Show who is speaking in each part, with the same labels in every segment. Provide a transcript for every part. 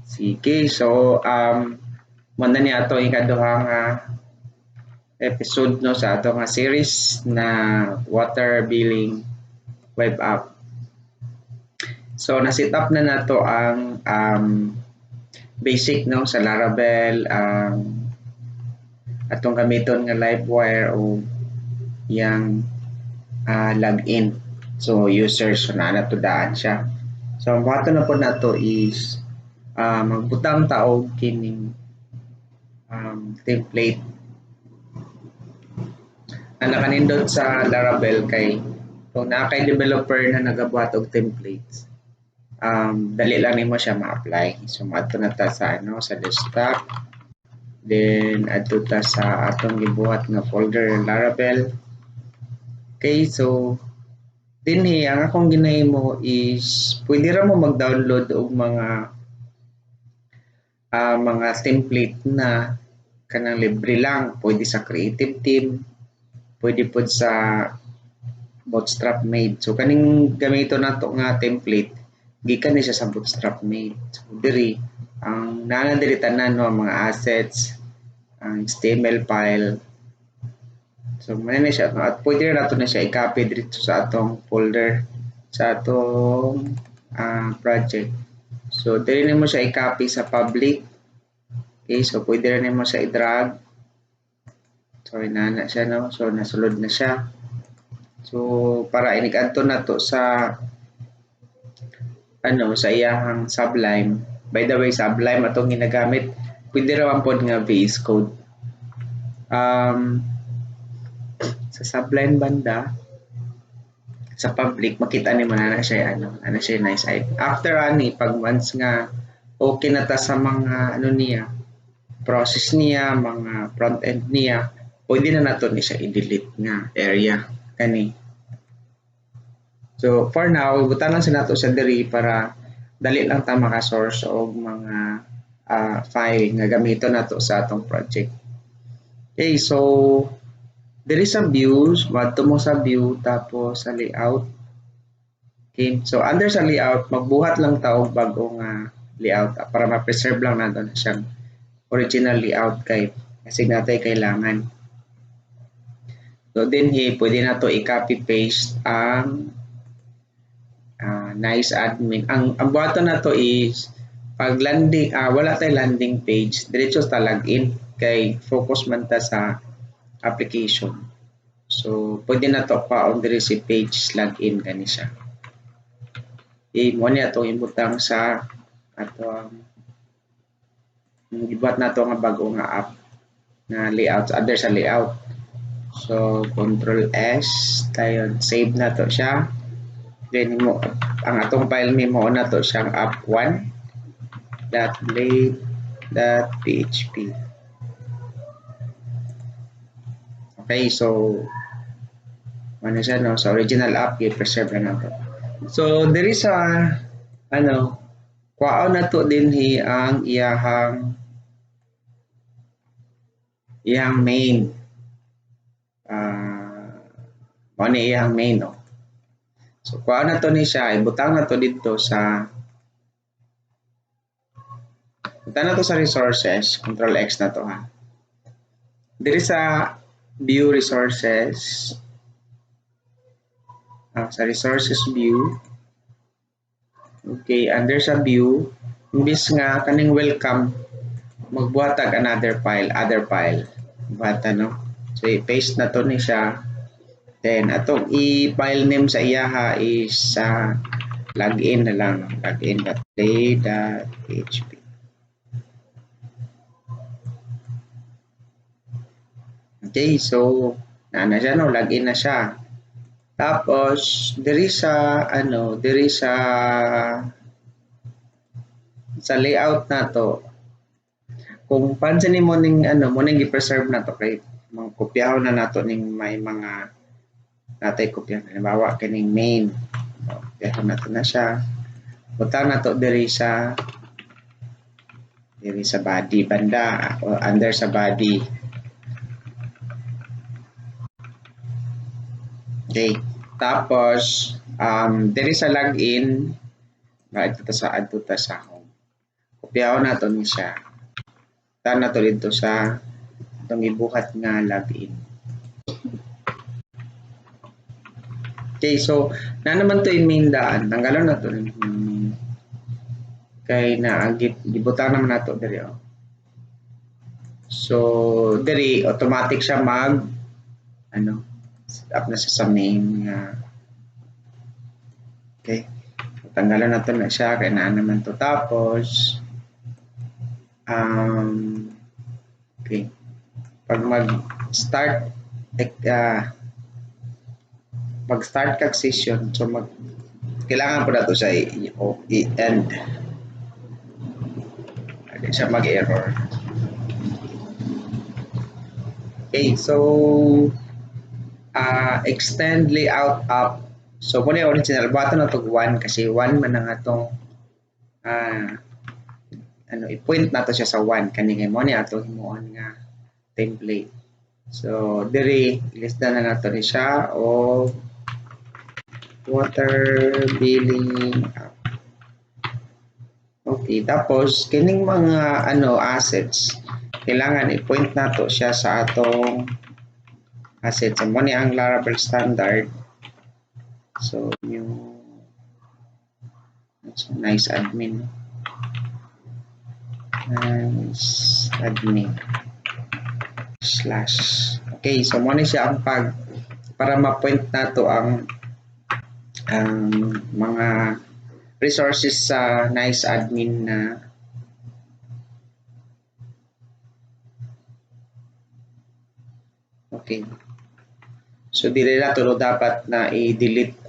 Speaker 1: Sige, so muna ni ato ikaduha nga episode no sa ato nga series na water billing web app. So na-set up na nato ang basic no sa Laravel atong gamiton nga Livewire o yang login. So users so na natudaan siya. So ang buhaton na po nato is magbutang taog kining template na nakanindot sa Laravel kay kung na kay developer na nagabuhat og templates dali lang nimo siya ma-apply. So adto na ta sa sa desktop, then adto ta sa atong gibuhat nga folder Laravel. Okay, so dinhi ang akong ginahimo is pwede ra mo mag-download og mga template na kanang libre lang, pwede sa Creative Team, pwede po sa Bootstrap Made. So kaning gamito nato nga template gikan ni siya sa Bootstrap Made. So diri ang nana diri tanan no mga assets, ang HTML file. So man na siya at pwede nato na siya i-copy dito sa atong folder sa atong project. So diri nimo siya i-copy sa public. Okay, so pwede rin mo siya i-drag. So inana siya no. So nasulod na siya. So para inig-adto na to sa sa iyahang Sublime. By the way, Sublime atong ginagamit. Pwede ra man pod nga VS Code. Sa Sublime banda sa public makita nimo na siya siya nice. After pag once nga okay na ta sa mga niya process niya, mga front end niya, pwede na nato ni siya i-delete nga area kani. So for now, ibutan lang sa nato sa diri para dali lang ta maka-source og mga file nga gamiton nato sa atong project. Okay, so diri sa views, madto mo sa view tapos sa layout. Okay, so under sa layout, magbuhat lang ta og bagong layout para ma-preserve lang nato na siyang original layout kasi natay kailangan. So then pwede na to i-copy paste ang nice admin. Ang buhaton na to is pag landing wala tay landing page, diretso ta login kay focus man ta sa application. So pwede na to pa on diri si page login kani siya. Mo ni atong ibutang sa atong gibuhat nato nga bago nga app na layout under sa layout. So Control S tayo save na to siya. Then ang atong file nimo na to siyang app1.blade.php. Okay, so ano siya no, sa original app i-preserve na nato. So there is kuhaon na to din ang iyahang main. Mao ni iyang main no. So kuhaon na to ni siya, ibutang na to dito sa resources, Control X na to ha. Diri sa view resources, sa resources view. Okay, under sa view, imbis nga kaning welcome, magbuhat tag other file. Bata no. So i-paste na to ni siya. Then atong i-file name sa iyaha is login na lang, login.play.php. Okay, so na siya no, login na siya. Tapos diri sa layout nato, kung pansinin mo ning i-preserve na to kay kopyaho na nato ning may mga natay kopya. Halimbawa kining main. Kopyaho nato na siya. Butang nato diri sa body banda o under sa body. Okay. Tapos diri sa login adto ta sa home. Piyaw na to ni siya. Tan na to dito sa itong ibuhat nga login. Okay, so na naman to yung main daan. Tanggalan na to. Kay gibutan naman na to diri. So, diri automatic siya set up na siya sa main nga. Okay. Tanggalan na to na siya kay na naman to. Tapos okay. Pag mag-start kag session, so kailangan po na to siya i-end. Hindi siya mag-error. Okay, so extend layout up. So muna yung original button na to 1 kasi 1 man ang atong i-point na to siya sa 1 kanina mo niya atong himuon nga template. So diri ilista na nato ni siya o water billing app. Okay, tapos kining mga assets kailangan i-point nato siya sa atong assets. Mo ni ang Laravel standard. So new nice admin / okay, so mo ni siya ang para ma-point nato ang mga resources sa nice admin na okay. So dili na to dapat na i-delete.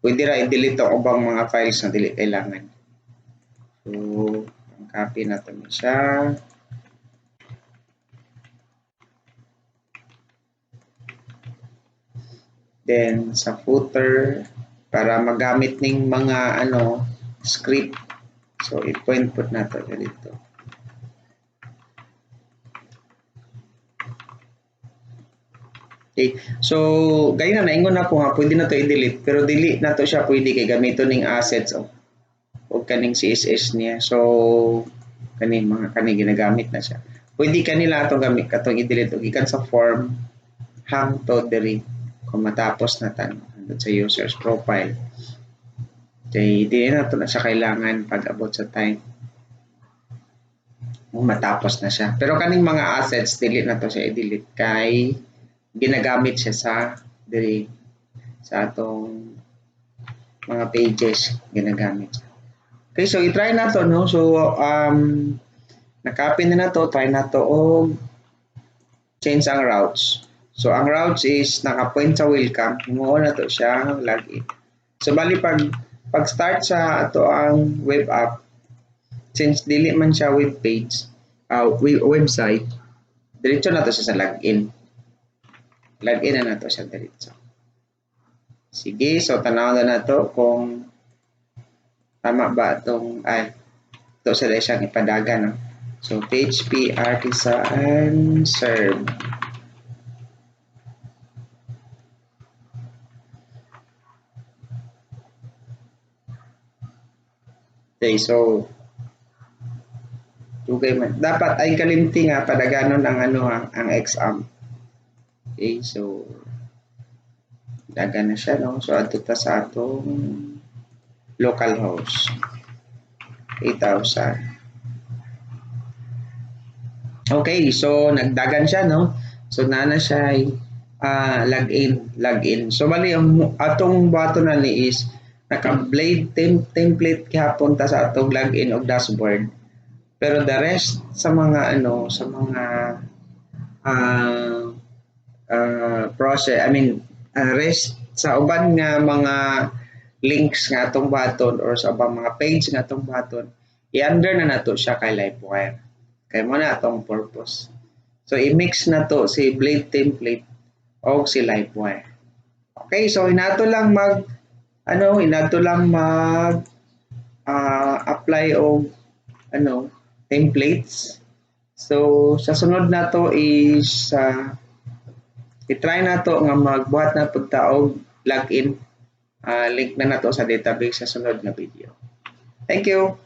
Speaker 1: Pwede ra i-delete ang ubang mga files na dili kailangan. So copy na to siya. Then sa footer para magamit ning mga script. So i-point put na to dito. Okay. So gaya na naingon ako nga pwede na to i-delete pero dili na to siya pwede kay gamiton ning assets o kaning CSS niya. So kani ginagamit na siya. Pwede kanila atong gamit katong i-delete og ikan sa form hang to diri kung matapos na tan sa user's profile. Okay, di na to na siya kailangan pag abot sa time. Matapos na siya. Pero kaning mga assets dili na to siya i-delete kay ginagamit siya sa diri sa atong mga pages ginagamit. Okay, so i-try na to no. So na-copy na to, try na to og change ang routes. So ang routes is naka-point sa welcome, mo na to siya login. So bali pag start sa ato ang web app, since dili man siya web page, website, diretso na to siya sa login. Login na to siya diretso. Sige, so tanaw na to kung tama ba itong ito sila siyang ipadaga no? So PHP artisan serve. Okay, so dapat ay kalimti nga padaganon ang exam. Okay, so daga na siya no. So adto ta sa atong localhost 8,000. Okay, so nagdagan siya no. So na siya login. So bali ang atong button na ni is naka-blade template gihapon ta sa atong login og dashboard. Pero the rest sa mga process, rest sa uban nga mga links nga atong button or sa ubang mga page nga atong button, i-under na nato siya kay Livewire. Kay mo na atong purpose. So i-mix na to si blade template o si Livewire. Okay, so inato lang apply og templates. So sa sunod na to is i-try na to nga magbuhat na pagta og login. Link na nato sa database sa sunod na video. Thank you.